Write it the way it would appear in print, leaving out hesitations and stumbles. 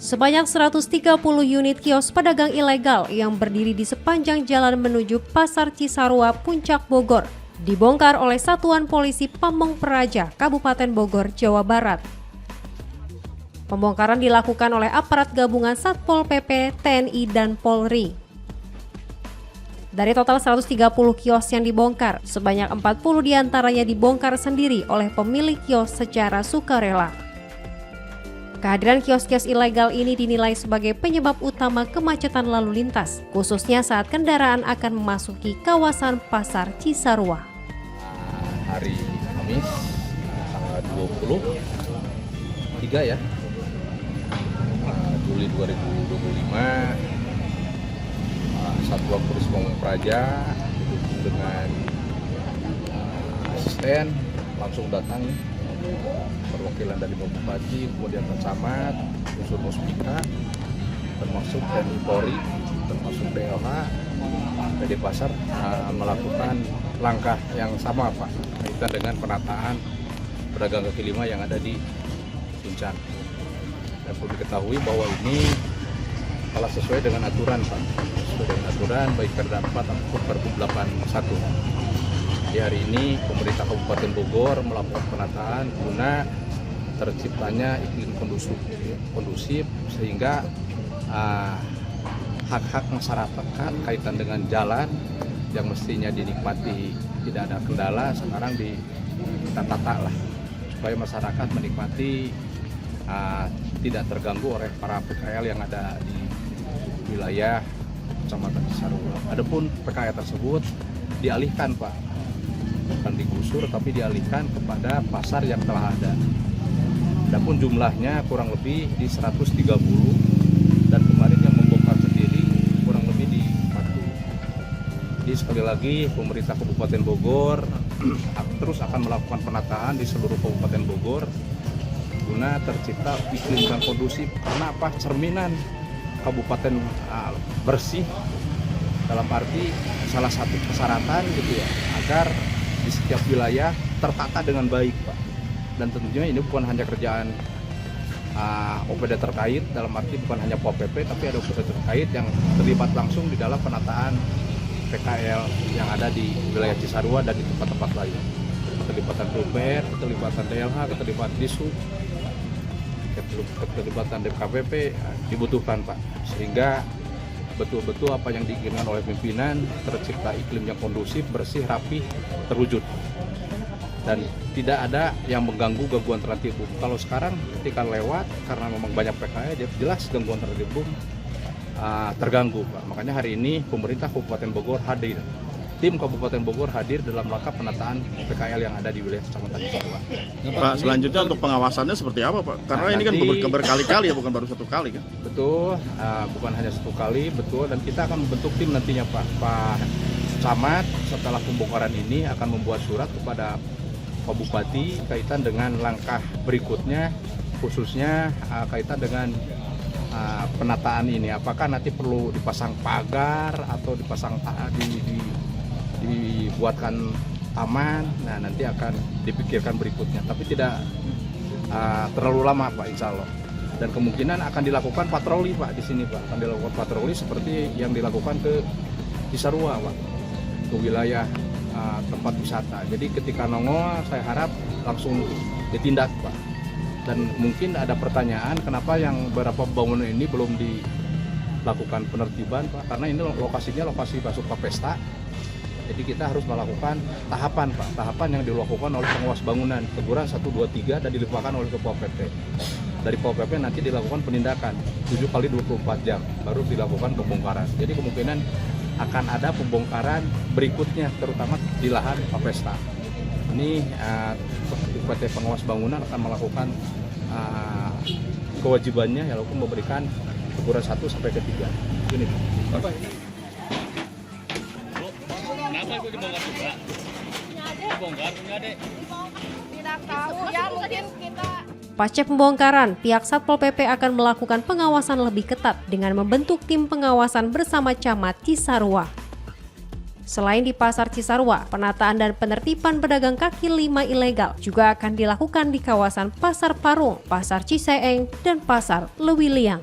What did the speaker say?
Sebanyak 130 unit kios pedagang ilegal yang berdiri di sepanjang jalan menuju Pasar Cisarua, Puncak Bogor, dibongkar oleh Satuan Polisi Pamong Praja, Kabupaten Bogor, Jawa Barat. Pembongkaran dilakukan oleh aparat gabungan Satpol PP, TNI, dan Polri. Dari total 130 kios yang dibongkar, sebanyak 40 diantaranya dibongkar sendiri oleh pemilik kios secara sukarela. Kehadiran kios-kios ilegal ini dinilai sebagai penyebab utama kemacetan lalu lintas, khususnya saat kendaraan akan memasuki kawasan Pasar Cisarua. Hari Kamis, tanggal 23 ya, Juli 2025, Satuan Polisi Pamong Praja didukung dengan asisten langsung datang perwakilan dari Bupati, kemudian Camat, unsur Muspika, termasuk TNI Polri, termasuk DLH, PD Pasar melakukan langkah yang sama Pak, kaitan dengan penataan pedagang kaki lima yang ada di Puncak. Dan perlu diketahui bahwa ini telah sesuai dengan aturan Pak, sesuai dengan aturan baik Perda 4 ataupun Pergub 81. Di hari ini pemerintah Kabupaten Bogor melakukan penataan guna terciptanya iklim kondusif sehingga hak-hak masyarakat kaitan dengan jalan yang mestinya dinikmati tidak ada kendala sekarang kita tata lah supaya masyarakat menikmati tidak terganggu oleh para PKL yang ada di wilayah Kecamatan Cisarua. Adapun PKL tersebut dialihkan Pak, bukan digusur tapi dialihkan kepada pasar yang telah ada. Adapun jumlahnya kurang lebih di 130 dan kemarin yang membongkar sendiri kurang lebih di 40. Jadi sekali lagi pemerintah Kabupaten Bogor terus akan melakukan penataan di seluruh Kabupaten Bogor guna tercipta iklim yang kondusif. Karena apa? Cerminan kabupaten bersih dalam arti salah satu persyaratan gitu ya agar di setiap wilayah tertata dengan baik Pak. Dan tentunya ini bukan hanya kerjaan OPD terkait, dalam arti bukan hanya Pol PP tapi ada OPD terkait yang terlibat langsung di dalam penataan PKL yang ada di wilayah Cisarua dan di tempat-tempat lain. Keterlibatan PUPR, keterlibatan DLH, keterlibatan Disub, keterlibatan DKPP dibutuhkan Pak, sehingga betul-betul apa yang diinginkan oleh pimpinan tercipta iklim yang kondusif, bersih, rapih, terwujud dan tidak ada yang mengganggu gangguan tertib. Kalau sekarang ketika lewat karena memang banyak PKL dia jelas gangguan tertib terganggu Pak. Makanya hari ini pemerintah Kabupaten Bogor hadir, tim Kabupaten Bogor hadir dalam rangka penataan PKL yang ada di wilayah Kecamatan Cisarua. Pak, selanjutnya untuk pengawasannya seperti apa Pak? Karena ini kan berkali-kali ya, bukan baru satu kali kan? Betul, bukan hanya satu kali, betul. Dan kita akan membentuk tim nantinya Pak Camat setelah pembongkaran ini akan membuat surat kepada Pak Bupati kaitan dengan langkah berikutnya, khususnya kaitan dengan penataan ini. Apakah nanti perlu dipasang pagar atau dipasang dibuatkan taman? Nah nanti akan dipikirkan berikutnya. Tapi tidak terlalu lama Pak, insya Allah. Dan kemungkinan akan dilakukan patroli Pak di sini Pak. Akan dilakukan patroli seperti yang dilakukan ke Cisarua Pak, ke wilayah tempat wisata. Jadi ketika nongol saya harap langsung ditindak Pak. Dan mungkin ada pertanyaan kenapa yang beberapa bangunan ini belum dilakukan penertiban Pak, karena ini lokasinya lokasi Basuka Pesta. Jadi kita harus melakukan tahapan Pak, tahapan yang dilakukan oleh pengawas bangunan, teguran 1, 2, 3 dan dilakukan oleh Pol PP. Dari Pol PP nanti dilakukan penindakan 7 kali 24 jam baru dilakukan pembongkaran. Jadi kemungkinan akan ada pembongkaran berikutnya terutama di lahan Pesta. Ini PT Pengawas Bangunan akan melakukan kewajibannya yaitu memberikan teguran 1 sampai ke 3. Ini Pak. Kenapa itu dibongkar juga? Dibongkar punya Dek? Tidak tahu ya, mungkin kita. Pasca pembongkaran, pihak Satpol PP akan melakukan pengawasan lebih ketat dengan membentuk tim pengawasan bersama Camat Cisarua. Selain di Pasar Cisarua, penataan dan penertiban pedagang kaki lima ilegal juga akan dilakukan di kawasan Pasar Parung, Pasar Ciseeng, dan Pasar Lewiliang.